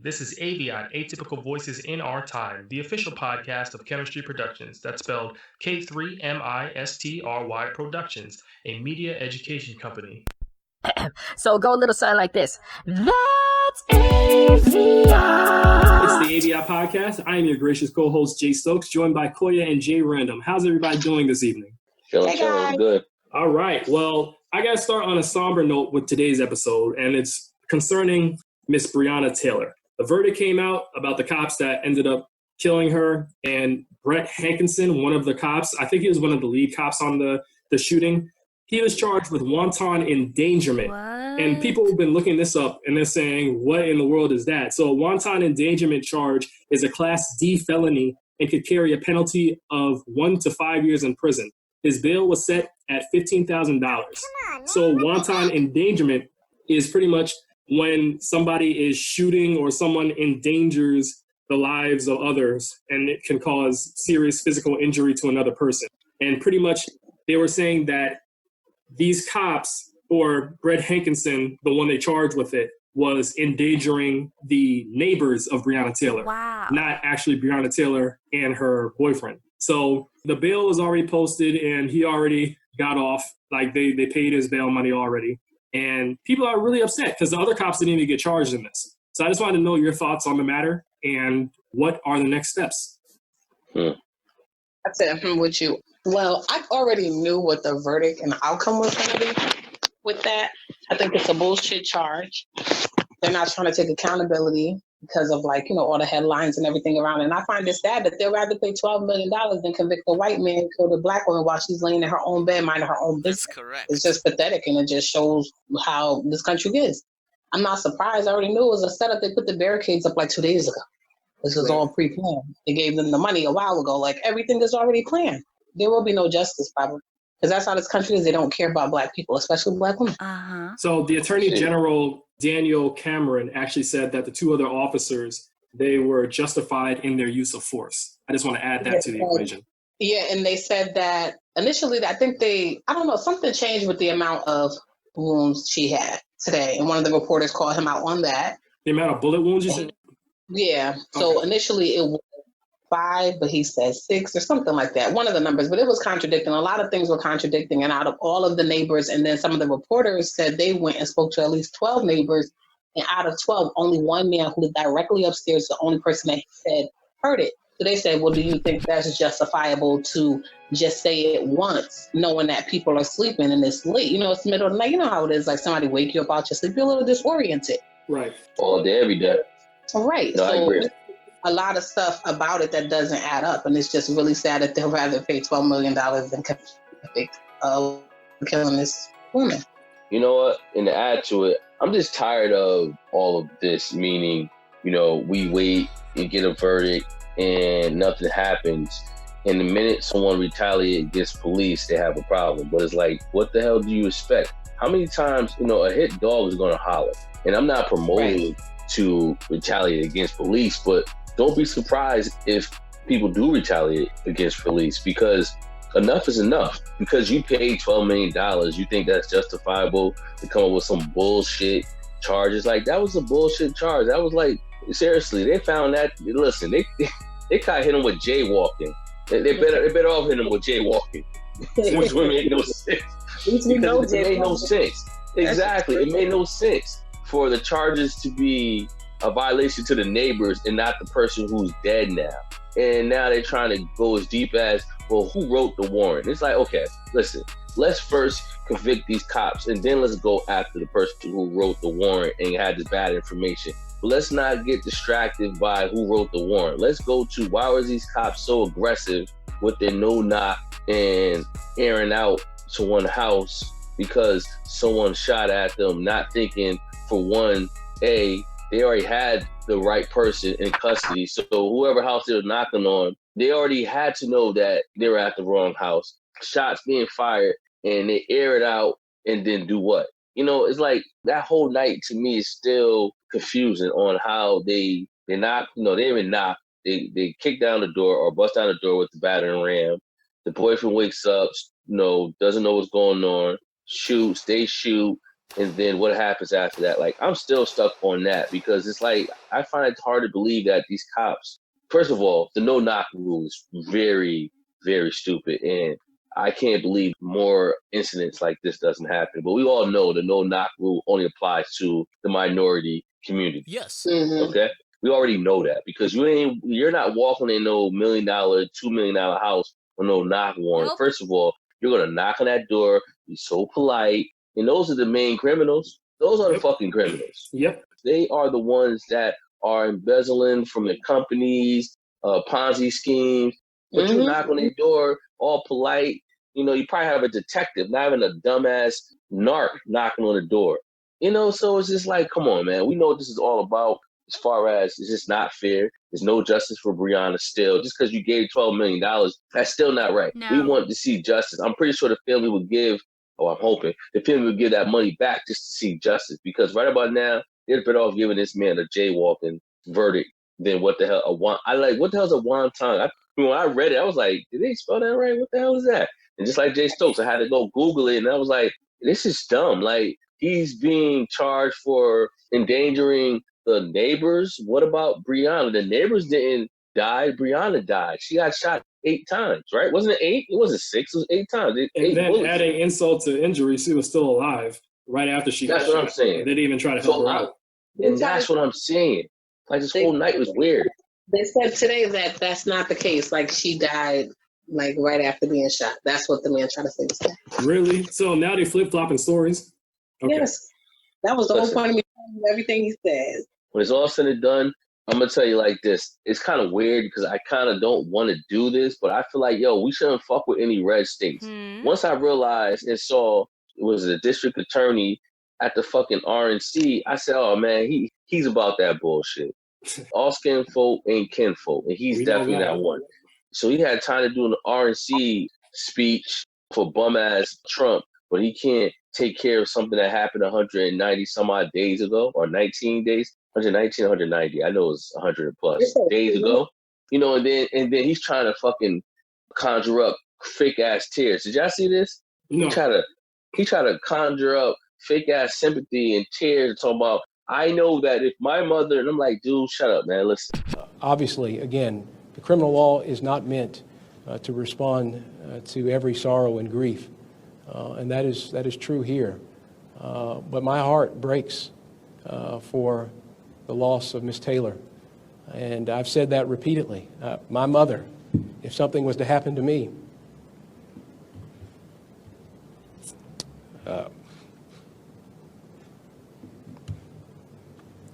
This is AVIOT, Atypical Voices in Our Time, the official podcast of Chemistry Productions. That's spelled K3MISTRY Productions, a media education company. So go a little something like this. That's AVIOT. It's the AVIOT podcast. I am your gracious co-host, Jay Stokes, joined by Koya and Jay Random. How's everybody doing this evening? Chilling, good. All right. Well, I got to start on a somber note with today's episode, and it's concerning Miss Breonna Taylor. The verdict came out about the cops that ended up killing her, and Brett Hankinson, one of the cops, I think he was one of the lead cops on the shooting, he was charged with wanton endangerment. What? And people have been looking this up, and they're saying, what in the world is that? So a wanton endangerment charge is a Class D felony and could carry a penalty of 1 to 5 years in prison. His bail was set at $15,000. So wanton endangerment is pretty much when somebody is shooting or someone endangers the lives of others, and it can cause serious physical injury to another person. And pretty much they were saying that these cops, or Brett Hankinson, the one they charged with it, was endangering the neighbors of Breonna Taylor, not actually Breonna Taylor and her boyfriend. So the bail was already posted, and he already got off. Like they paid his bail money already. And people are really upset because the other cops didn't even get charged in this. So I just wanted to know your thoughts on the matter and what are the next steps? That's it. I'm with you. Well, I already knew what the verdict and the outcome was going to be with that. I think it's a bullshit charge. They're not trying to take accountability because of all the headlines and everything around it. And I find it sad that they'd rather pay $12 million than convict a white man who killed a black woman while she's laying in her own bed, minding her own business. That's correct. It's just pathetic, and it just shows how this country is. I'm not surprised. I already knew it was a setup. They put the barricades up 2 days ago. This was all pre-planned. They gave them the money a while ago. Everything is already planned. There will be no justice, probably. Because that's how this country is. They don't care about black people, especially black women. Uh-huh. So the Attorney General, Daniel Cameron, actually said that the two other officers, they were justified in their use of force. I just want to add that to the equation. Yeah, and they said that initially, I think something changed with the amount of wounds she had today. And one of the reporters called him out on that. The amount of bullet wounds you said? Yeah. So initially it was 5, but he said 6 or something like that. One of the numbers, but it was contradicting. A lot of things were contradicting. And out of all of the neighbors, and then some of the reporters said they went and spoke to at least 12 neighbors. And out of 12, only one man who lived directly upstairs, the only person that said heard it. So they said, well, do you think that's justifiable to just say it once, knowing that people are sleeping and it's late? It's the middle of the night. You know how it is. Somebody wake you up out your sleep. You're a little disoriented. Right. All day, every day. Right. No, I agree. A lot of stuff about it that doesn't add up. And it's just really sad that they'll rather pay $12 million than convict of killing this woman. You know what? And to add to it, I'm just tired of all of this, meaning, we wait and get a verdict and nothing happens. And the minute someone retaliates against police, they have a problem. But it's what the hell do you expect? How many times, a hit dog is going to holler? And I'm not promoting to retaliate against police, but don't be surprised if people do retaliate against police, because enough is enough. Because you paid $12 million, you think that's justifiable to come up with some bullshit charges? That was a bullshit charge. That was seriously, they found that. Listen, they kind of hit him with jaywalking. They better off hitting him with jaywalking, which would make no sense. Because it made no sense. Exactly, it made no sense for the charges to be a violation to the neighbors and not the person who's dead now. And now they're trying to go as deep as, well, who wrote the warrant? It's okay, listen, let's first convict these cops and then let's go after the person who wrote the warrant and had this bad information. But let's not get distracted by who wrote the warrant. Let's go to, why was these cops so aggressive with their no-knock and airing out someone's house because someone shot at them, not thinking, for one, they already had the right person in custody. So whoever house they were knocking on, they already had to know that they were at the wrong house. Shots being fired, and they air it out and then do what? It's that whole night to me is still confusing on how they knock, they didn't knock. They kick down the door or bust down the door with the battering ram. The boyfriend wakes up, doesn't know what's going on, shoots, they shoot. And then what happens after that? Like, I'm still stuck on that because it's like, I find it hard to believe that these cops, first of all, the no knock rule is very, very stupid. And I can't believe more incidents like this doesn't happen. But we all know the no knock rule only applies to the minority community. Yes. Mm-hmm. Okay. We already know that because you're not walking in no $1 million, $2 million house with no knock warrant. Nope. First of all, you're gonna knock on that door, be so polite. And those are the main criminals. Those are the fucking criminals. Yep. They are the ones that are embezzling from the companies, Ponzi schemes. But you knock on their door, all polite. You know, you probably have a detective, not even a dumbass narc knocking on the door. You know, so it's just like, come on, man. We know what this is all about as far as it's just not fair. There's no justice for Breonna still. Just because you gave $12 million, that's still not right. No. We want to see justice. I'm pretty sure the family would give, I'm hoping, the family would give that money back just to see justice. Because right about now, they're better off giving this man a jaywalking verdict than what the hell what the hell's a wonton? When I read it, I was like, did they spell that right? What the hell is that? And just like Jay Stokes, I had to go Google it, and I was like, this is dumb. Like, he's being charged for endangering the neighbors. What about Breonna? The neighbors didn't die. Breonna died. She got shot 8 times, right? Wasn't it 8? It wasn't 6. It was 8 times. And then bullets. Adding insult to injury, she was still alive right after she got shot. That's what I'm saying. They didn't even try to help her out. And that's what I'm saying. Like, this whole night was weird. They said today that that's not the case. Like, she died like right after being shot. That's what the man tried to say today. Really? So now they flip-flopping stories? Okay. Yes. That was the whole point of me telling you everything he says. When it's all said and done, I'm going to tell you like this. It's kind of weird because I kind of don't want to do this, but I feel like, we shouldn't fuck with any red states. Once I realized and saw it was a district attorney at the fucking RNC, I said, oh, man, he's about that bullshit. All skin folk ain't kinfolk, and he's definitely not one. So he had time to do an RNC speech for bum-ass Trump, but he can't take care of something that happened 190 some odd days ago, or 19 days. 119, 190. I know it was 100 plus days ago. You know, and then he's trying to fucking conjure up fake ass tears. Did y'all see this? No. He tried to conjure up fake ass sympathy and tears and talk about, I know that if my mother, and I'm like, dude, shut up, man. Listen. Obviously, again, the criminal law is not meant to respond to every sorrow and grief, and that is true here. But my heart breaks for the loss of Miss Taylor, and I've said that repeatedly. My mother, if something was to happen to me,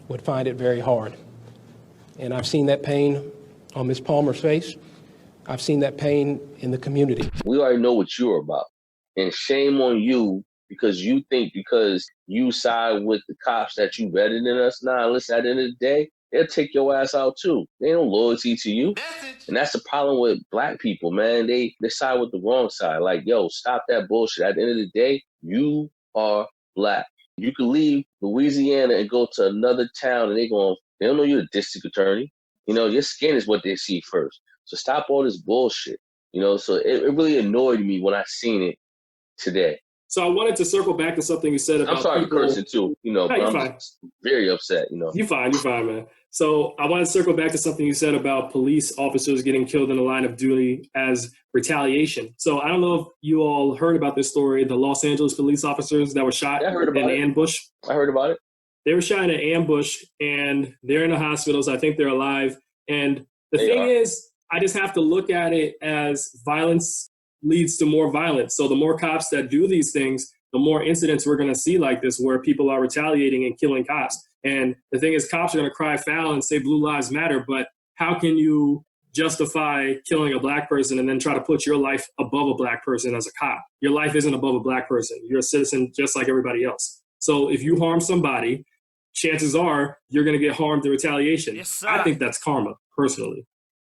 would find it very hard. And I've seen that pain on Ms. Palmer's face. I've seen that pain in the community. We already know what you're about. And shame on you because you think because you side with the cops that you better than us. Nah, listen, at the end of the day, they'll take your ass out too. They ain't no loyalty to you. And that's the problem with black people, man. They side with the wrong side. Like, stop that bullshit. At the end of the day, you are black. You can leave Louisiana and go to another town and they don't know you're a district attorney. You know, your skin is what they see first. So stop all this bullshit. You know, so it really annoyed me when I seen it today. So I wanted to circle back to something you said about I'm sorry people. for cursing too, but I'm very upset, You're fine, man. So I want to circle back to something you said about police officers getting killed in the line of duty as retaliation. So I don't know if you all heard about this story, the Los Angeles police officers that were shot in an ambush. I heard about it. They were shot in an ambush and they're in the hospitals. I think they're alive. And the thing is, I just have to look at it as violence leads to more violence. So the more cops that do these things, the more incidents we're going to see like this where people are retaliating and killing cops. And the thing is, cops are going to cry foul and say Blue Lives Matter, but how can you justify killing a black person and then try to put your life above a black person as a cop? Your life isn't above a black person. You're a citizen just like everybody else. So if you harm somebody, chances are you're going to get harmed in retaliation. Yes, sir. I think that's karma, personally.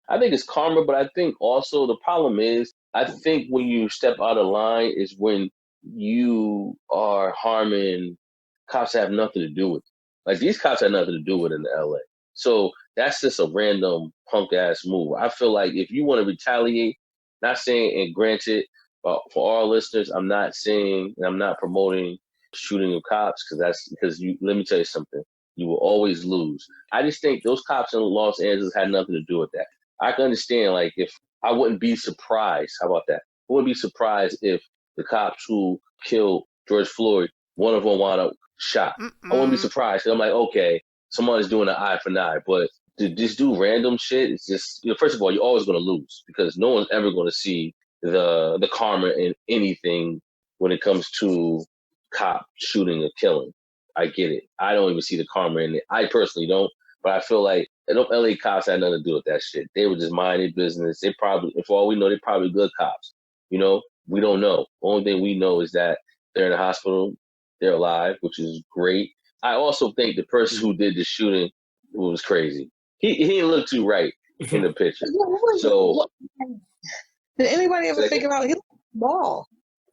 I think it's karma, but I think also the problem is, I think when you step out of line is when you are harming cops that have nothing to do with it. Like, these cops had nothing to do with it in LA. So that's just a random punk ass move. I feel like if you want to retaliate, not saying, and granted, for our listeners, I'm not saying and I'm not promoting shooting of cops, because let me tell you something, you will always lose. I just think those cops in Los Angeles had nothing to do with that. I can understand, like, if I wouldn't be surprised. How about that? I wouldn't be surprised if the cops who killed George Floyd, one of them wound up shot. I wouldn't be surprised. I'm like, okay, someone's doing an eye for an eye, but to just do random shit, it's just, first of all, you're always going to lose because no one's ever going to see the karma in anything when it comes to cop shooting or killing. I get it. I don't even see the karma in it. I personally don't, but I feel like LA cops had nothing to do with that shit. They were just minding their business. They probably, for all we know, they're probably good cops. We don't know. The only thing we know is that they're in the hospital, they're alive, which is great. I also think the person who did the shooting was crazy. He didn't look too right in the picture. So, did anybody ever figure out he looked small?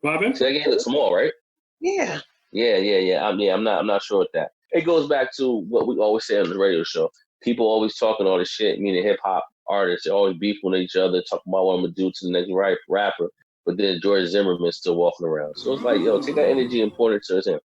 Robin? So he looked small, right? Yeah. Yeah. I'm not sure with that. It goes back to what we always say on the radio show. People always talking all this shit, meaning hip hop artists, they always beefing with each other, talking about what I'm gonna do to the next rapper. But then George Zimmerman's still walking around. So it's like, take that energy and point it to him.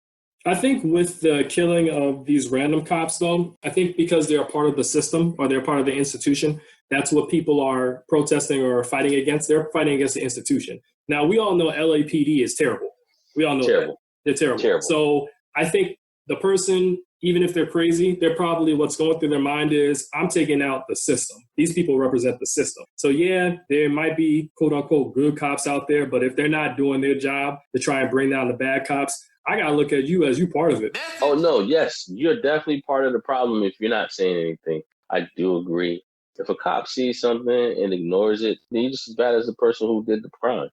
I think with the killing of these random cops, though, I think because they're a part of the system or they're part of the institution, that's what people are protesting or fighting against. They're fighting against the institution. Now, we all know LAPD is terrible. We all know that. They're terrible. So I think the person, even if they're crazy, they're probably what's going through their mind is, I'm taking out the system. These people represent the system. So yeah, there might be quote unquote good cops out there, but if they're not doing their job to try and bring down the bad cops, I got to look at you as you part of it. Oh, no, yes. You're definitely part of the problem if you're not saying anything. I do agree. If a cop sees something and ignores it, then you're just as bad as the person who did the crime.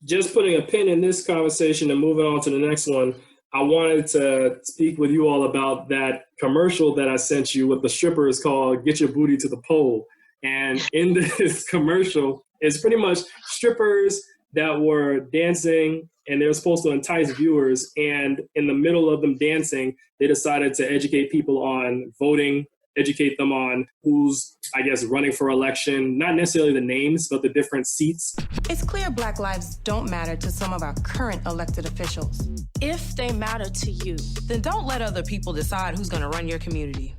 Just putting a pin in this conversation and moving on to the next one, I wanted to speak with you all about that commercial that I sent you with the strippers called Get Your Booty to the Pole. And in this commercial, it's pretty much strippers that were dancing and they were supposed to entice viewers. And in the middle of them dancing, they decided to educate people on voting, educate them on who's, I guess, running for election, not necessarily the names, but the different seats. It's clear Black lives don't matter to some of our current elected officials. If they matter to you, then don't let other people decide who's going to run your community.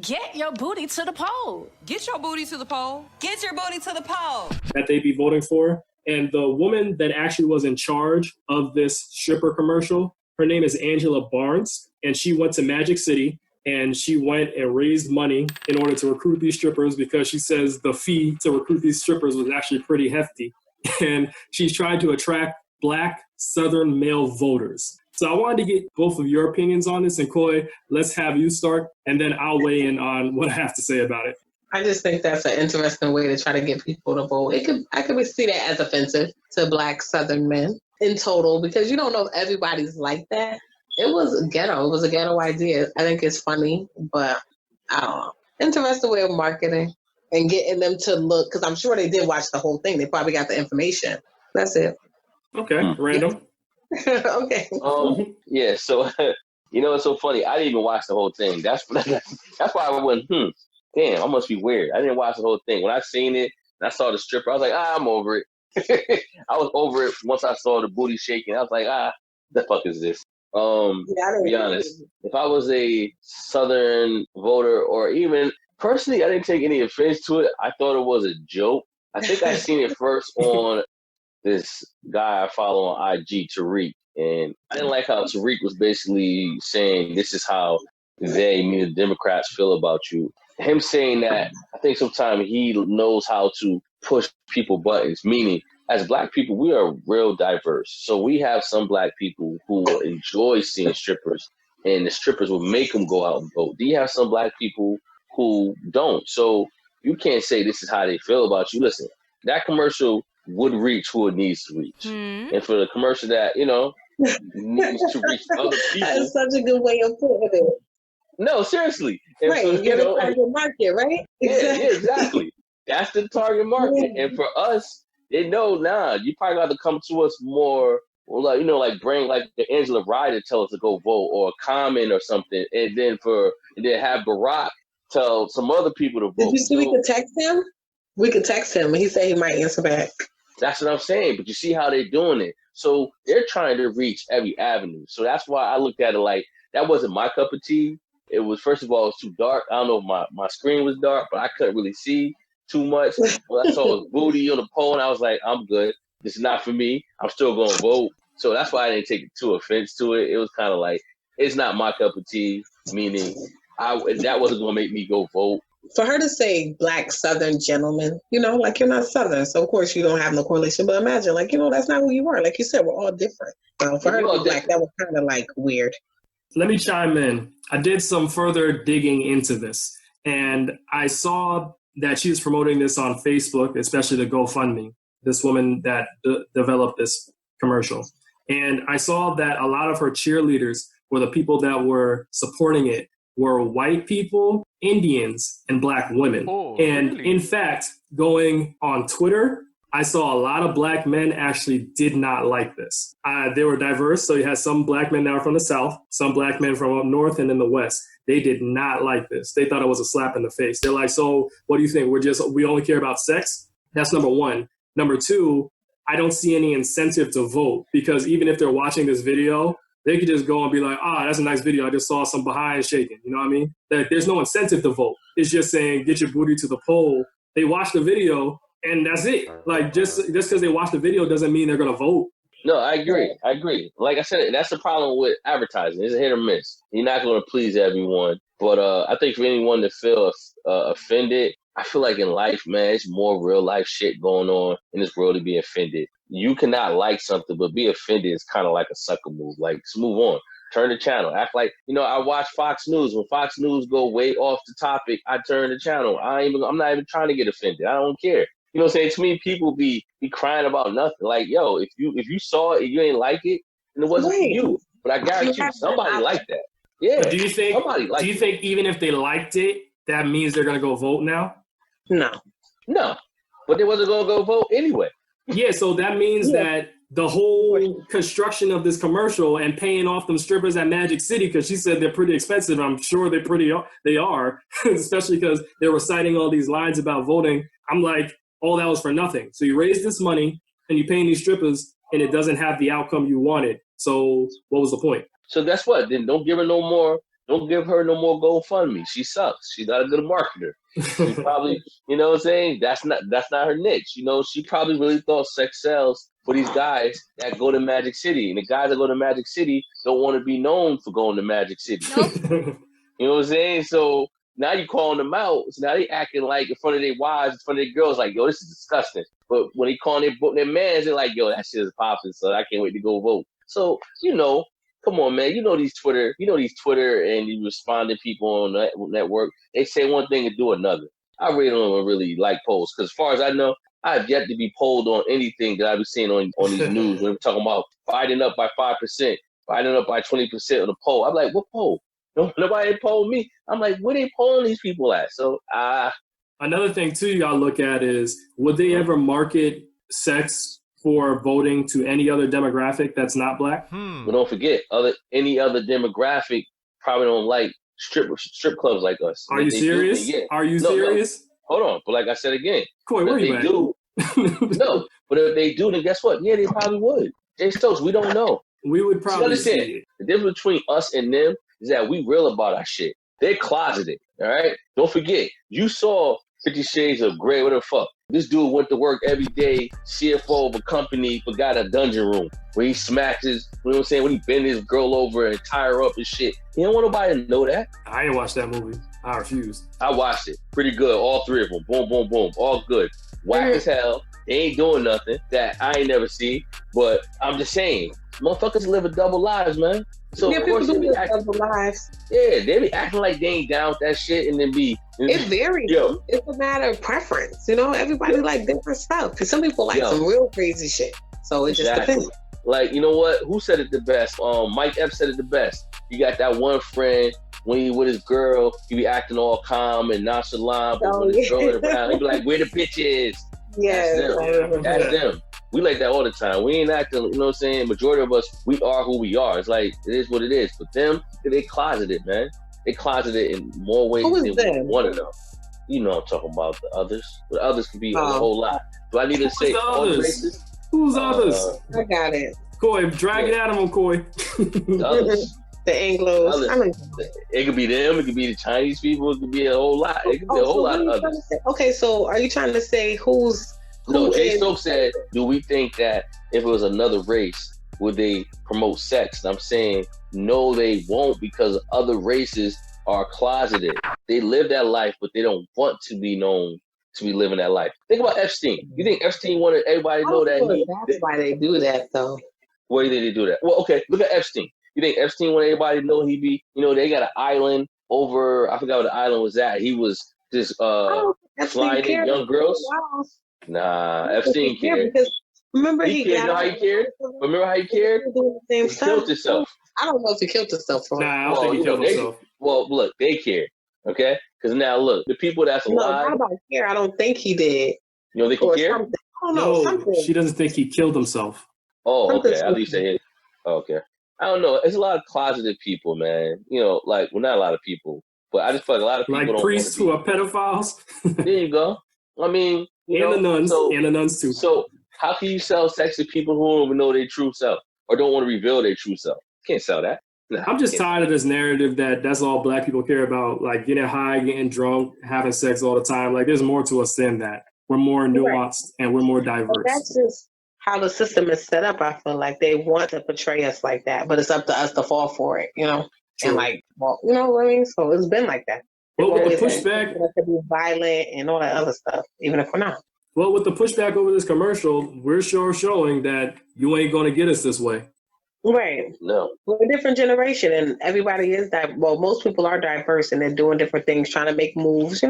Get your booty to the pole. Get your booty to the pole. Get your booty to the pole. That they'd be voting for. And the woman that actually was in charge of this stripper commercial, her name is Angela Barnes, and she went to Magic City and she went and raised money in order to recruit these strippers because she says the fee to recruit these strippers was actually pretty hefty. And she's tried to attract Black Southern male voters. So I wanted to get both of your opinions on this. And Coy, let's have you start, and then I'll weigh in on what I have to say about it. I just think that's an interesting way to try to get people to vote. I could see that as offensive to Black Southern men in total, because you don't know if everybody's like that. It was ghetto. It was a ghetto idea. I think it's funny, but I don't know. Interesting way of marketing and getting them to look, because I'm sure they did watch the whole thing. They probably got the information. That's it. Okay, random. Okay. Yeah, so, it's so funny. I didn't even watch the whole thing. That's why I went, damn, I must be weird. I didn't watch the whole thing. When I seen it and I saw the stripper, I was like, I'm over it. I was over it once I saw the booty shaking. I was like, the fuck is this? To be honest, if I was a Southern voter, or even personally, I didn't take any offense to it. I thought it was a joke. I think I seen it first on this guy I follow on IG, Tariq. And I didn't like how Tariq was basically saying, this is how they, meaning the Democrats, feel about you. Him saying that, I think sometimes he knows how to push people buttons, meaning as Black people, we are real diverse. So we have some Black people who enjoy seeing strippers, and the strippers will make them go out and vote. Then you have some Black people who don't. So you can't say this is how they feel about you. Listen, that commercial would reach who it needs to reach. And for the commercial that, needs to reach other people. That's such a good way of putting it. No, seriously. And right, for, you're the target market, right? Yeah, exactly. That's the target market. Yeah. And for us, they know, you probably got to come to us more, like bring like the Angela Ryder tell us to go vote, or a comment or something, and then have Barack tell some other people to vote. Did you see we could text him? We could text him, and he said he might answer back. That's what I'm saying. But you see how they're doing it. So they're trying to reach every avenue. So that's why I looked at it like that wasn't my cup of tea. It was, first of all, it was too dark. I don't know if my screen was dark, but I couldn't really see too much. When I saw his booty on the pole, and I was like, I'm good. This is not for me. I'm still going to vote. So that's why I didn't take too offense to it. It was kind of like, it's not my cup of tea, meaning that wasn't going to make me go vote. For her to say black Southern gentleman, you know, like you're not Southern, so of course you don't have no correlation. But imagine, like, you know, that's not who you are. Like you said, we're all different. For her to be black, that was kind of like weird. Let me chime in. I did some further digging into this, and I saw that she was promoting this on Facebook, especially the GoFundMe, this woman that developed this commercial. And I saw that a lot of her cheerleaders, or the people that were supporting it, were white people, Indians, and black women. Oh, and really? in fact, going on Twitter, I saw a lot of black men actually did not like this. They were diverse, so you had some black men that were from the South, some black men from up north and in the West. They did not like this. They thought it was a slap in the face. They're like, so what do you think? We only care about sex? That's number one. Number two, I don't see any incentive to vote, because even if they're watching this video, they could just go and be like, that's a nice video. I just saw some behind shaking. You know what I mean? There's no incentive to vote. It's just saying, get your booty to the poll. They watch the video and that's it. Like, just because they watch the video doesn't mean they're going to vote. No, I agree. Like I said, that's the problem with advertising. It's a hit or miss. You're not going to please everyone. But I think for anyone to feel offended, I feel like in life, man, it's more real life shit going on in this world to be offended. You cannot like something, but be offended is kind of like a sucker move. Like, just move on. Turn the channel. Act like, I watch Fox News. When Fox News go way off the topic, I turn the channel. I'm not even trying to get offended. I don't care. You know what I'm saying? To me, people be crying about nothing. Like, yo, if you saw it and you ain't like it, then it wasn't for you. But I guarantee you, somebody liked that. Yeah. But do you think even if they liked it, that means they're going to go vote now? No. But they wasn't going to go vote anyway. Yeah, so that means that the whole construction of this commercial and paying off them strippers at Magic City, because she said they're pretty expensive. I'm sure they are, especially because they were citing all these lines about voting. I'm like, all that was for nothing. So you raise this money and you're paying these strippers and it doesn't have the outcome you wanted. So what was the point? So guess what? Then don't give her no more GoFundMe. She sucks. She's not a good marketer. She probably, you know what I'm saying? That's not her niche. She probably really thought sex sells for these guys that go to Magic City. And the guys that go to Magic City don't want to be known for going to Magic City. Nope. You know what I'm saying? So now you calling them out. So now they acting like in front of their wives, in front of their girls, like, yo, this is disgusting. But when they calling their mans, they're like, yo, that shit is popping, so I can't wait to go vote. So, come on, man. These Twitter, and you respond to people on that network. They say one thing and do another. I really don't really like polls, because as far as I know, I have yet to be polled on anything that I've been seeing on these news. When we're talking about Biden up by 5%, Biden up by 20% on the poll. I'm like, what poll? Nobody polled me. I'm like, where they polling these people at? So, another thing too, you gotta look at is, would they ever market sex for voting to any other demographic that's not black? But don't forget, any other demographic probably don't like strip clubs like us. Are you serious? Are you serious? Hold on. But like I said again, Corey, where you at? No, but if they do, then guess what? Yeah, they probably would. Jay Stokes, we don't know. We would probably see it. The difference between us and them is that we real about our shit. They're closeted, all right? Don't forget, you saw 50 Shades of Grey, whatever the fuck. This dude went to work every day, CFO of a company, but got a dungeon room where he smacked his, when he bent his girl over and tie her up and shit. He don't want nobody to know that. I didn't watch that movie. I refused. I watched it. Pretty good. All three of them. Boom, boom, boom. All good. Whack as hell. They ain't doing nothing that I ain't never seen. But I'm just saying, motherfuckers live a double lives, man. So yeah, of course people do live double lives. Yeah, they be acting like they ain't down with that shit, and then be. It varies. It's a matter of preference. Everybody like different stuff. Because some people like some real crazy shit. So it just depends. Like, you know what? Who said it the best? Mike Epps said it the best. You got that one friend, when he with his girl, he be acting all calm and nonchalant, but when his girl is around, he be like, where the bitches? Yeah. That's them. We like that all the time. We ain't acting, you know what I'm saying? Majority of us, we are who we are. It's like, it is what it is. But them, they closeted, man. They closeted in more ways than we want to know. You know I'm talking about the others. The others could be a whole lot. Do I need to say all the races? Who's others? I got it. Coy, drag it out of them, Coy. The others. The Anglos. It could be them. It could be the Chinese people. It could be a whole lot. It could be a whole lot of others. Okay, so are you trying to say who Jay Stokes said, do we think that if it was another race, would they promote sex? And I'm saying, no, they won't, because other races are closeted. They live that life, but they don't want to be known to be living that life. Think about Epstein. You think Epstein wanted everybody to know that that's why they do that, though. Why did they do that? Well, okay, look at Epstein. You think Epstein wanted everybody to know they got an island over, I forgot what the island was at. He was just flying in young girls. Wow. Nah, Epstein cared. Remember he cared. You know how he cared? Remember how he cared? He killed himself. I don't know if he killed himself. Nah, I don't think he killed himself. Well, look, they cared. Okay? Because now, look, the people that's alive. No, not about care. I don't think he did. You don't think he cared? No, she doesn't think he killed himself. Oh, okay. At least say it. Oh, okay. I don't know. It's a lot of closeted people, man. Not a lot of people, but I just feel like a lot of people like priests who are pedophiles. There you go. I mean, the nuns, and the nuns too. So how can you sell sex to people who don't even know their true self or don't want to reveal their true self? You can't sell that. No, I'm just tired of this narrative that's all black people care about, like getting high, getting drunk, having sex all the time. Like there's more to us than that. We're more nuanced and we're more diverse. Well, that's just how the system is set up. I feel like they want to portray us like that, but it's up to us to fall for it, True. And you know what I mean? So it's been like that. Well, with the pushback, to be violent and all that other stuff, even if we're not. Well, with the pushback over this commercial, we're sure showing that you ain't going to get us this way. Right. No. We're a different generation, and everybody is that. Well, most people are diverse, and they're doing different things, trying to make moves,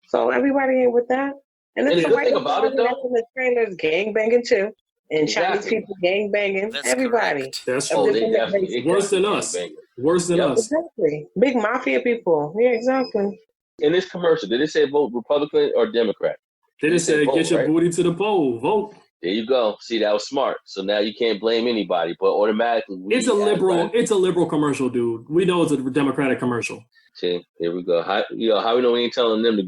So everybody ain't with that. And then the thing about it, though, the trailers gang banging too, and Chinese people gang banging. Everybody. Correct. That's worse than us. Worse than us. Exactly. Big mafia people. Yeah, exactly. In this commercial, did it say vote Republican or Democrat? They just said get your booty to the poll. Vote. There you go. See, that was smart. So now you can't blame anybody, but automatically it's a liberal commercial, dude. We know it's a Democratic commercial. See, here we go. How we know we ain't telling them to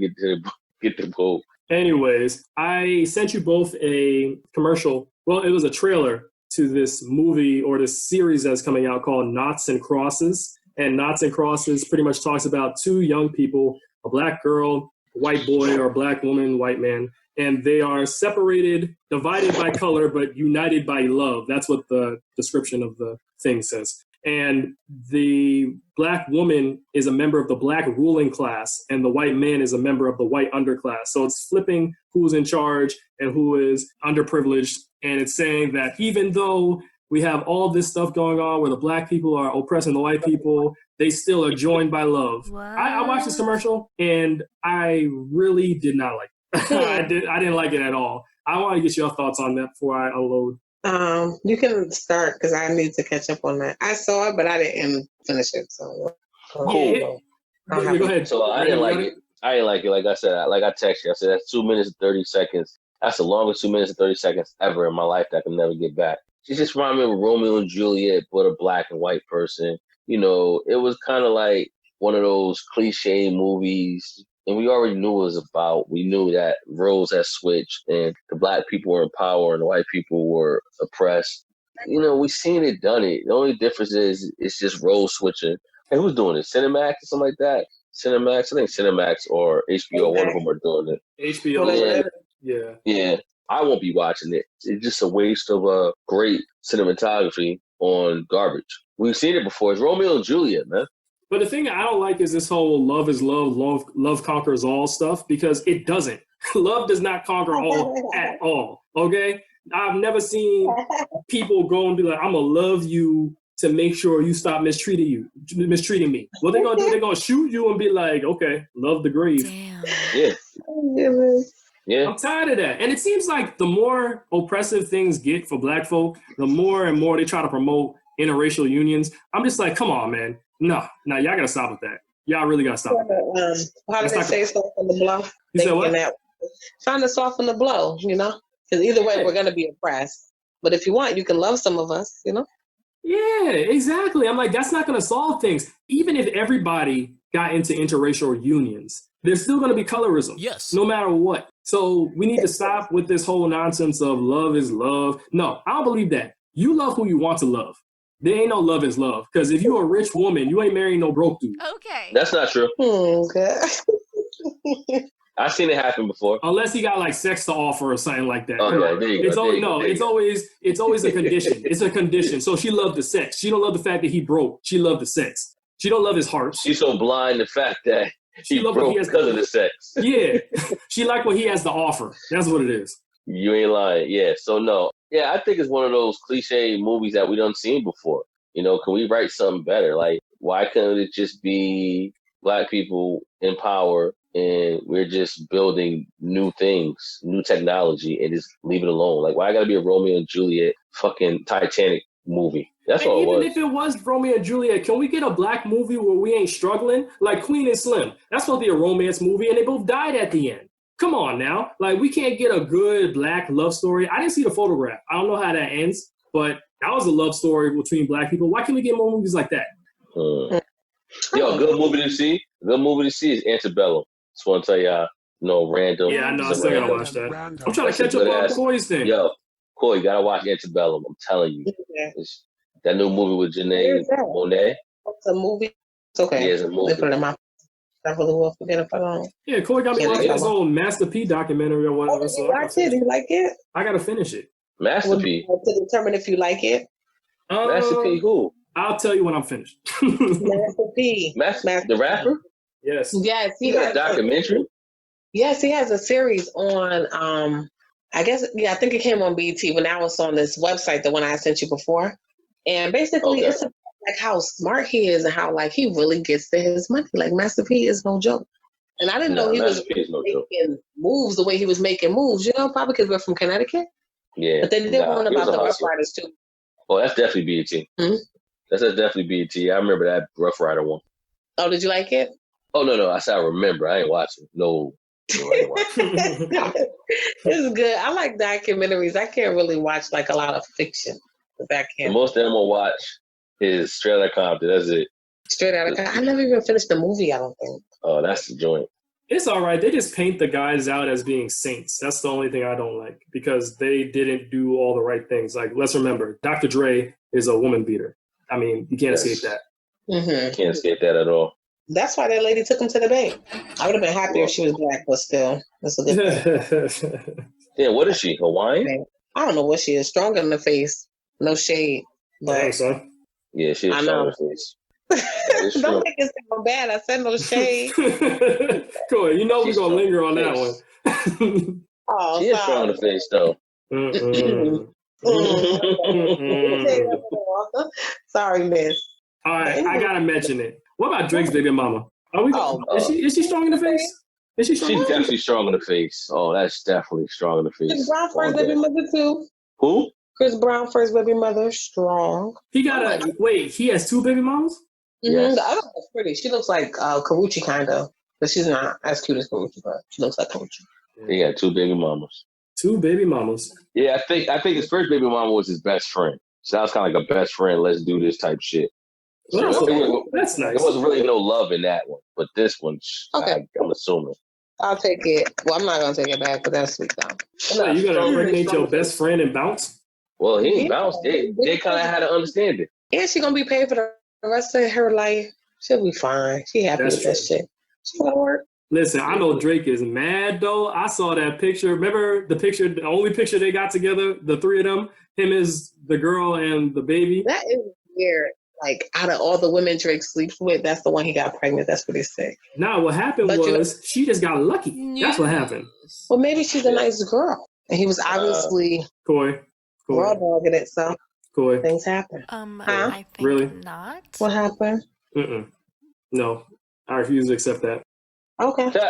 get the vote? Anyways, I sent you both a commercial. Well, it was a trailer to this movie or this series that's coming out called Knots and Crosses. And Knots and Crosses pretty much talks about two young people, a black girl, a white boy, or a black woman, white man. And they are separated, divided by color, but united by love. That's what the description of the thing says. And the black woman is a member of the black ruling class, and the white man is a member of the white underclass. So it's flipping who's in charge and who is underprivileged. And it's saying that even though we have all this stuff going on where the black people are oppressing the white people, they still are joined by love. I watched this commercial, and I really did not like it. I didn't like it at all. I want to get your thoughts on that before I unload. You can start because I need to catch up on that. I saw it, but I didn't finish it. So cool. Go ahead. So I didn't like it. I didn't like it. Like I said, I texted you. I said that's 2 minutes and 30 seconds. That's the longest 2 minutes and 30 seconds ever in my life that I can never get back. She just reminded me of Romeo and Juliet, but a black and white person. It was kind of like one of those cliche movies. And we already knew what it was about. We knew that roles had switched and the black people were in power and the white people were oppressed. We seen it, done it. The only difference is it's just role switching. Hey, who's doing it? Cinemax or something like that? Cinemax? I think Cinemax or HBO, one of them are doing it. HBO. Yeah. I won't be watching it. It's just a waste of great cinematography on garbage. We've seen it before. It's Romeo and Juliet, man. But the thing I don't like is this whole love is love conquers all stuff, because it doesn't. Love does not conquer all at all, okay? I've never seen people go and be like, I'm going to love you to make sure you stop mistreating me. What they're going to do, they're going to shoot you and be like, okay, love the grave. Damn. Yeah. I'm tired of that. And it seems like the more oppressive things get for black folk, the more and more they try to promote interracial unions. I'm just like, come on, man. No, y'all got to stop with that. Y'all really got to stop with that. How do they say soften the blow? You said what? Trying to soften the blow, because either way we're going to be oppressed. But if you want, you can love some of us, Yeah, exactly. I'm like, that's not going to solve things. Even if everybody got into interracial unions, there's still going to be colorism. Yes. No matter what. So we need to stop with this whole nonsense of love is love. No, I don't believe that. You love who you want to love. There ain't no love is love. Because if you're a rich woman, you ain't marrying no broke dude. Okay. That's not true. Okay. I've seen it happen before. Unless he got like sex to offer or something like that. Oh, yeah, there you go. It's always it's always a condition. It's a condition. So she loved the sex. She don't love the fact that he broke. She loved the sex. She don't love his heart. She's so blind to the fact that he broke because of the sex. Yeah. She like what he has to offer. That's what it is. You ain't lying. Yeah. So no. Yeah, I think it's one of those cliche movies that we done seen before. You know, can we write something better? Like, why couldn't it just be Black people in power and we're just building new things, new technology, and just leave it alone? Like, why gotta be a Romeo and Juliet fucking Titanic movie? That's all it was. Even if it was Romeo and Juliet, can we get a Black movie where we ain't struggling? Like Queen and Slim. That's supposed to be a romance movie, and they both died at the end. Come on now. Like, we can't get a good Black love story. I didn't see The Photograph. I don't know how that ends, but that was a love story between Black people. Why can't we get more movies like that? Yo, good movie to see. Good movie to see is Antebellum. Just want to tell y'all, no random. Yeah, I know. I still gotta watch that. I'm trying to catch up on Coy's thing. Yo, Coy, you gotta watch Antebellum. I'm telling you. It's that new movie with Janae Monáe. It's a movie. It's okay. Yeah, it's a movie. Put it in my. I really will forget if I don't. Yeah, Coy got me watching his old Master P documentary or whatever. So you watch it? You like it? I gotta finish it. Master P. To determine if you like it. Master P. Who? I'll tell you when I'm finished. Master P. Master the rapper? Yes. Yes. He got a documentary? Yes, he has a series on, I guess, I think it came on BT when I was on this website, the one I sent you before. And basically, it's about, like, how smart he is and how, like, he really gets to his money. Like, Master P is no joke. And I didn't know he was making moves the way he was making moves, you know, probably because we're from Connecticut. Yeah. But they did one about the Rough Riders, too. Oh, that's definitely BET. Mm-hmm. That's definitely BET. I remember that Rough Rider one. Oh, did you like it? Oh, no. I said I remember. I ain't watching. No, I ain't watching. It's good. I like documentaries. I can't really watch, like, a lot of fiction. The most that I'm going to watch is Straight Outta Compton. That's it. Straight Outta Compton. I never even finished the movie, I don't think. Oh, that's the joint. It's all right. They just paint the guys out as being saints. That's the only thing I don't like because they didn't do all the right things. Like, let's remember, Dr. Dre is a woman beater. I mean, you can't escape that. Mm-hmm. Can't escape that at all. That's why that lady took him to the Bay. I would have been happier if she was Black, but still, that's a good thing. Yeah, what is she? Hawaiian? I don't know what she is. Strong in the face. No shade. But yeah, she's strong in the face. Don't make it sound bad. I said no shade. Cool. You know we're going to linger on that one. She is strong in the face, though. Sorry, miss. All right, I got to mention it. What about Drake's baby mama? Are we? Is she strong in the face? Is she strong? She's definitely strong in the face. Oh, that's definitely strong in the face. Chris Brown first baby mother, too. Who? Chris Brown first baby mother, strong. He got wait, he has two baby mamas? Mm-hmm. Yes. The other one's pretty. She looks like Karuchi, kind of. But she's not as cute as Karuchi, but she looks like Karuchi. He got two baby mamas. Two baby mamas. Yeah, I think his first baby mama was his best friend. So that was kind of like a best friend, let's do this type shit. So that's nice. There wasn't really no love in that one. But this one, okay. I'm assuming. I'll take it. Well, I'm not going to take it back, but that's sweet, though. So you're going to impregnate your best friend and bounce? Well, he ain't bounced. They kind of had to understand it. And she's going to be paid for the rest of her life. She'll be fine. She happy with that shit. She going to work. Listen, I know Drake is mad, though. I saw that picture. Remember the only picture they got together, the three of them? Him is the girl and the baby? That is weird. Like, out of all the women Drake sleeps with, that's the one he got pregnant. That's pretty sick. Nah, what happened she just got lucky. That's what happened. Well, maybe she's a nice girl. And he was obviously Coy. Raw dogging it, so Coy. Things happen. I think really? Not. What happened? No, I refuse to accept that. Okay. Say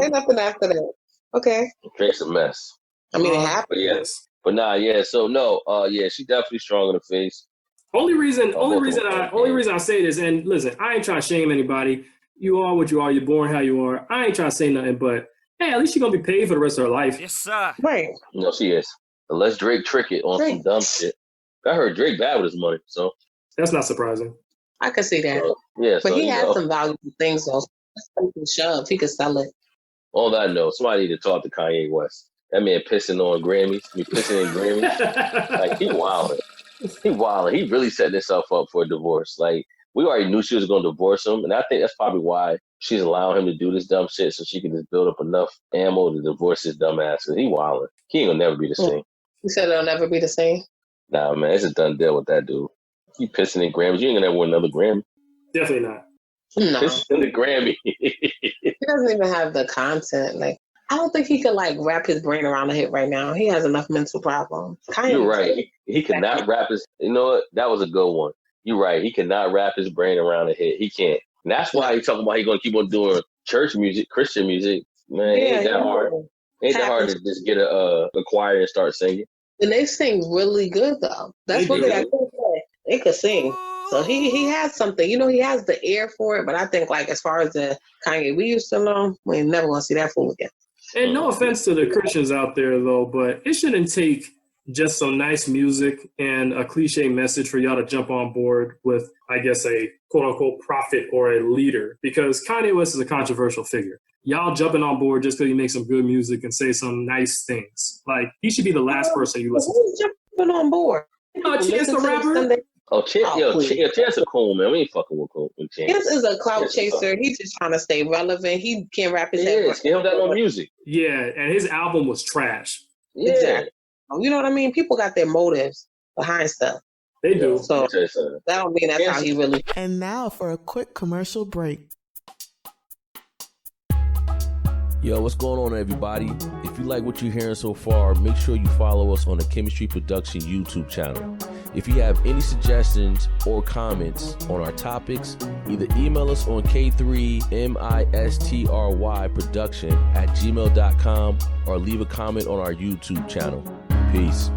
nothing after that. Okay. Drake's a mess. I mean, it happened. But yes. But nah, yeah. So no, she's definitely strong in the face. Only reason I say this, and listen, I ain't trying to shame anybody. You are what you are. You're born how you are. I ain't trying to say nothing, but hey, at least she's gonna be paid for the rest of her life. Yes, sir. Right. No, she is. Unless Drake trick it on some dumb shit. I heard Drake bad with his money, so that's not surprising. I could see that. Yeah, But so he you has know, some valuable things though. He can shove. He could sell it. all that I know, somebody need to talk to Kanye West. That man pissing on Grammys. He pissing in Grammys. Like, he wilding. He wilding. He really setting himself up for a divorce. Like, we already knew she was going to divorce him, and I think that's probably why she's allowing him to do this dumb shit so she can just build up enough ammo to divorce his dumb ass. Cause he wilding. He ain't gonna never be the same. You said it'll never be the same? Nah, man, it's a done deal with that dude. He pissing in Grammys. You ain't gonna ever win another Grammy. Definitely not. No. Pissing in the Grammy. He doesn't even have the content. Like, I don't think he could like wrap his brain around a hit right now. He has enough mental problems. You're right. He cannot wrap his. You know what? That was a good one. You're right. He cannot wrap his brain around a hit. He can't. And that's why he's talking about he's gonna keep on doing church music, Christian music. Man, ain't that hard. Ain't that hard to just get a choir and start singing. And they sing really good though. That's what they got. They could sing. So he has something. You know, he has the ear for it. But I think like as far as the Kanye we used to know, we ain't never gonna see that fool again. And no offense to the Christians out there though, but it shouldn't take just some nice music and a cliche message for y'all to jump on board with, I guess, a quote-unquote prophet or a leader, because Kanye West is a controversial figure. Y'all jumping on board just because he makes some good music and say some nice things. Like, he should be the last person you listen to. Who's jumping on board? Chance the Rapper? Chance a cool, man. We ain't fucking with Chance. Chance is a clout chaser. He's just trying to stay relevant. He can't rap his head. He don't got no music. Yeah, and his album was trash. Yeah. Exactly. You know what I mean? People got their motives behind stuff. They do. So that don't mean that's how he really. And now for a quick commercial break. Yo, what's going on, everybody? If you like what you're hearing so far, make sure you follow us on the Chemistry Production YouTube channel. If you have any suggestions or comments on our topics, either email us on k3mistryproduction@gmail.com or leave a comment on our YouTube channel. Peace.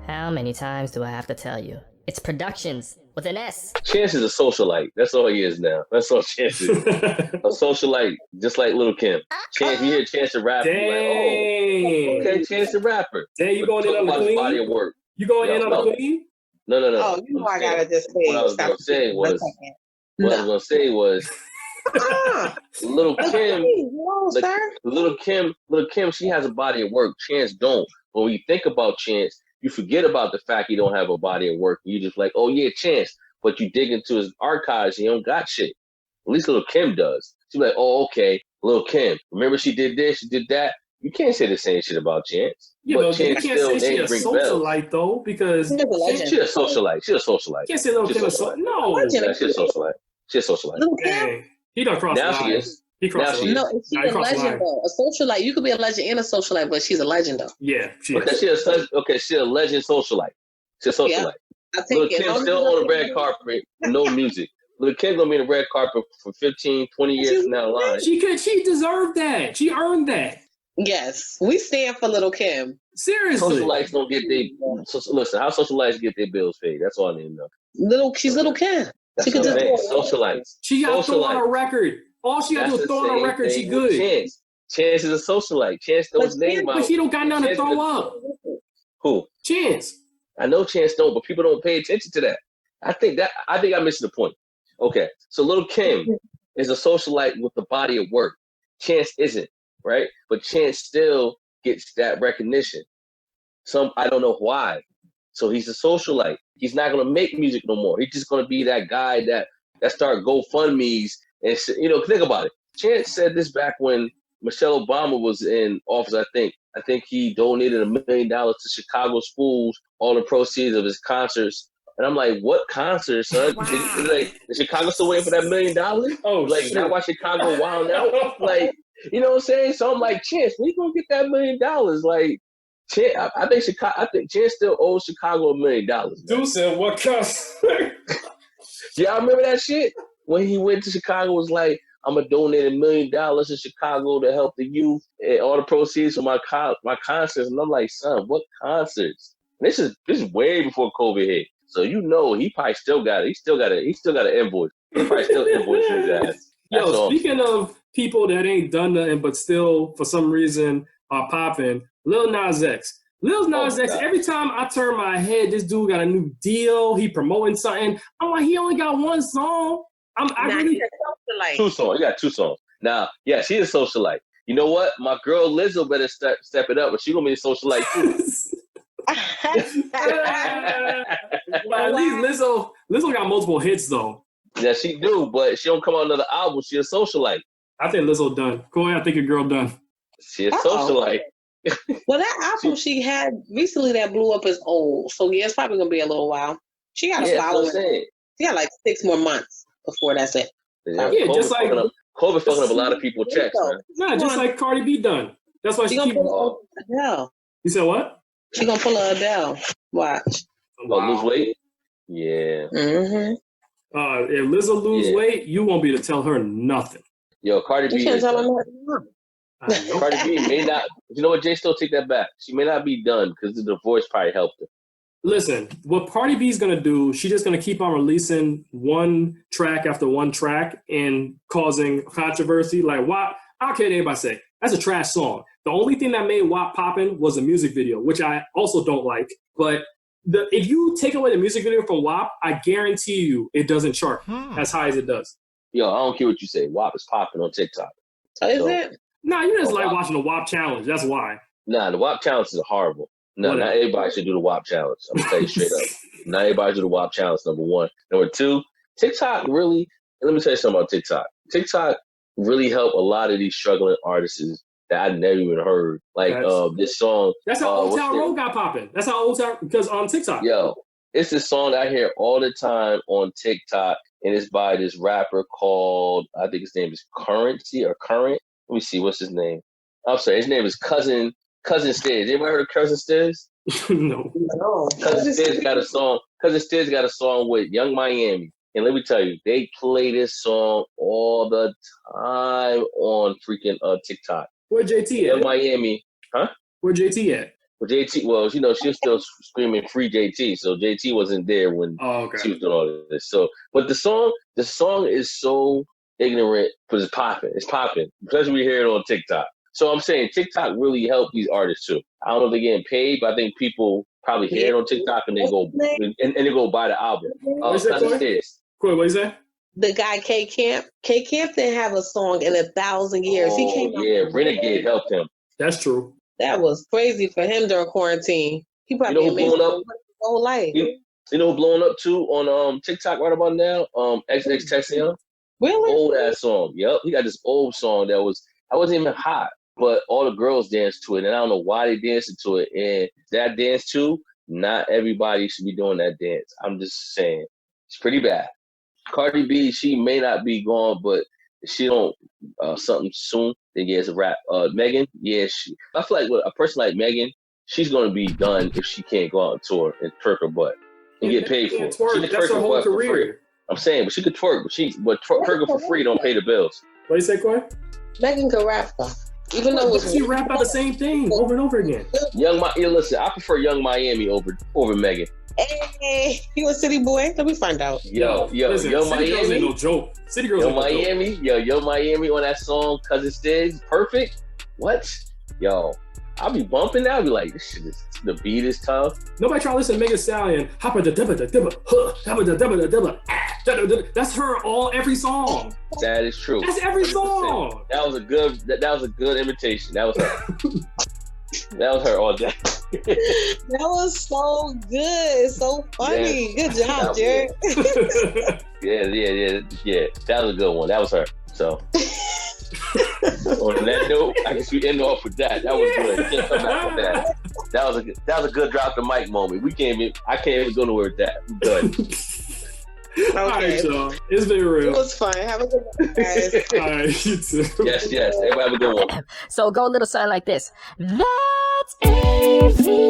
How many times do I have to tell you? It's Productions with an S. Chance is a socialite. That's all he is now. That's all Chance is. A socialite, just like Lil' Kim. Chance, you hear Chance the Rapper, Dang. you're like, oh, okay, Chance the Rapper. Dang, you going in on the Queen? Body of work. You going in on the Queen? No. Oh, you know I gotta just say. What I was gonna say was, Lil' Kim. Lil' Kim, she has a body of work. Chance don't. But when you think about Chance, you forget about the fact he don't have a body of work. You just like, oh yeah, Chance. But you dig into his archives, he don't got shit. At least Lil' Kim does. She's like, oh, okay, Lil' Kim. Remember she did this, she did that. You can't say the same shit about Chance. Yeah, but Chance you can't say she's a socialite though, because she's a socialite. She's a socialite. You can't say Lil' Kim is no. She's a socialite. She's a socialite. Dang. He done crossed the line. Now she is. He crossed the line. No, she's a legend though. A socialite. You could be a legend and a socialite, but she's a legend though. Yeah, she is. She's a legend socialite. She's a socialite. Yeah, Lil' Kim still on the red carpet, no music. Lil' Kim gonna be in the red carpet for 15, 20 years from now line. She deserved that. She earned that. Yes, we stand for Lil' Kim. Seriously. Socialites don't get listen, how socialites get their bills paid? That's all I need to know. She's Lil' Kim. She could just socialites. She got to throw on a record. All she got to do is throw on a record. She good. Chance is a socialite. Chance knows his name out. But she don't got nothing to throw up. Who? Chance. I know Chance don't, but people don't pay attention to that. I think I'm missing the point. Okay, so Lil' Kim is a socialite with the body of work. Chance isn't, right? But Chance still gets that recognition. I don't know why. So he's a socialite. He's not gonna make music no more. He's just gonna be that guy that start GoFundMe's and think about it. Chance said this back when Michelle Obama was in office. I think he donated $1 million to Chicago schools, all the proceeds of his concerts. And I'm like, what concert, son? Wow. Is Chicago still waiting for that $1 million? Oh, like, now why Chicago wild out? Like, you know what I'm saying? So I'm like, Chance, when you gonna get that $1 million? Like, Chance, I think Chance still owes Chicago $1 million. Dude said, what concert? Y'all remember that shit? When he went to Chicago, was like, I'm gonna donate $1 million to Chicago to help the youth and all the proceeds from my concerts. And I'm like, son, what concerts? And this is way before COVID hit. So he probably still got it. He still got an invoice. He probably still invoicing his ass. Yo, speaking of people that ain't done nothing but still for some reason are popping, Lil Nas X. Lil Nas X, every time I turn my head, this dude got a new deal. He promoting something. I'm like, he only got one song. Two songs. He got 2 songs. Now, yes, he is a socialite. You know what? My girl Lizzo better step it up, but she gonna be a socialite too. But at least Lizzo got multiple hits though. Yeah, she do, but she don't come out another album. She a socialite. I think Lizzo done. Corey, I think your girl done. She a socialite. Well, that album she had recently that blew up is old, so yeah, it's probably gonna be a little while. She got a following. She got like 6 more months before that's it. Yeah, just like COVID fucking up a lot of people checks, man. Nah, just like Cardi B done. That's why she keep Adele. You said what? She gonna pull a Adele. Watch. Lose weight? Yeah. Mm-hmm. If Lizzo lose weight, you won't be able to tell her nothing. Yo, Cardi B. You can't tell her nothing. Cardi B may not. You know what? Jay, still take that back. She may not be done because the divorce probably helped her. Listen, what Cardi B's gonna do, she's just gonna keep on releasing one track after one track and causing controversy. Like WAP, I don't care what anybody say. That's a trash song. The only thing that made WAP poppin' was a music video, which I also don't like. But if you take away the music video from WAP, I guarantee you it doesn't chart as high as it does. Yo, I don't care what you say. WAP is popping on TikTok. Is it? Nah, you just like watching the WAP challenge. That's why. Nah, the WAP challenge is horrible. No, not everybody should do the WAP challenge. I'm gonna tell you straight up. Not everybody should do the WAP challenge, number one. Number two, TikTok really, let me tell you something about TikTok. TikTok really helped a lot of these struggling artists that I never even heard. Like this song. That's how Old Town Road got popping. That's how Old Town, because on TikTok. Yo, it's this song that I hear all the time on TikTok, and it's by this rapper called, I think his name is Currency or Current. Let me see, what's his name? I'm sorry, his name is Cousin Stiz. Anybody heard of Cousin Stiz? No. Cousin Stiz got a song. Cousin Stiz got a song with Young Miami. And let me tell you, they play this song all the time on freaking TikTok. Where JT at? Young Miami. Huh? Where JT at? Well, JT, well, you know, she was still screaming free JT. So JT wasn't there when she was doing all of this. So, but the song is so ignorant, but it's popping. It's popping. Especially we hear it on TikTok. So I'm saying TikTok really helped these artists too. I don't know if they're getting paid, but I think people probably hear it on TikTok and they go and they go buy the album. Cool, what is that? The guy K Camp. K Camp didn't have a song in 1,000 years. He came out. Renegade helped him. That's true. That was crazy for him during quarantine. He probably blown up his whole life. You know who blowing up too on TikTok right about now? XXXTentacion. Really? Old ass song. Yep. He got this old song that wasn't even hot, but all the girls danced to it, and I don't know why they danced to it. And that dance too, not everybody should be doing that dance. I'm just saying, it's pretty bad. Cardi B, she may not be gone, but if she don't something soon, then yeah, it's a wrap. Megan, yeah, I feel like with a person like Megan, she's gonna be done if she can't go out on tour and twerk her butt and get paid for it. She That's her whole career. I'm saying, but she could twerk, but twerking for free don't pay the bills. What do you say, Corey? Megan can rap though. Even though she rap about the same thing over and over again. Listen, I prefer Young Miami over Megan. Hey, you a city boy? Let me find out. Yo, listen, Young City Miami Girls ain't no joke. City Girls Young ain't Miami, no joke. Young Miami on that song, Cousin Stiz, perfect. What? Yo, I'll be bumping that. I'll be like, this shit is, the beat is tough. Nobody try to listen to Megan Thee Stallion. That's her every song. That is true. That's every song. That was a good imitation. That was her. That was her all day. That was so good. So funny. Yeah. Good job, Jared. Yeah. That was a good one. That was her. So on that note, I guess we end off with that. That was good. Can't come back with that. That was a good drop the mic moment. I can't even go nowhere with that. I'm done. Okay. All right, y'all. It's been real. It was fun. Have a good one, guys. All right, you too. Yes. Everybody have a good one. So go a little something like this. That's AVIOT.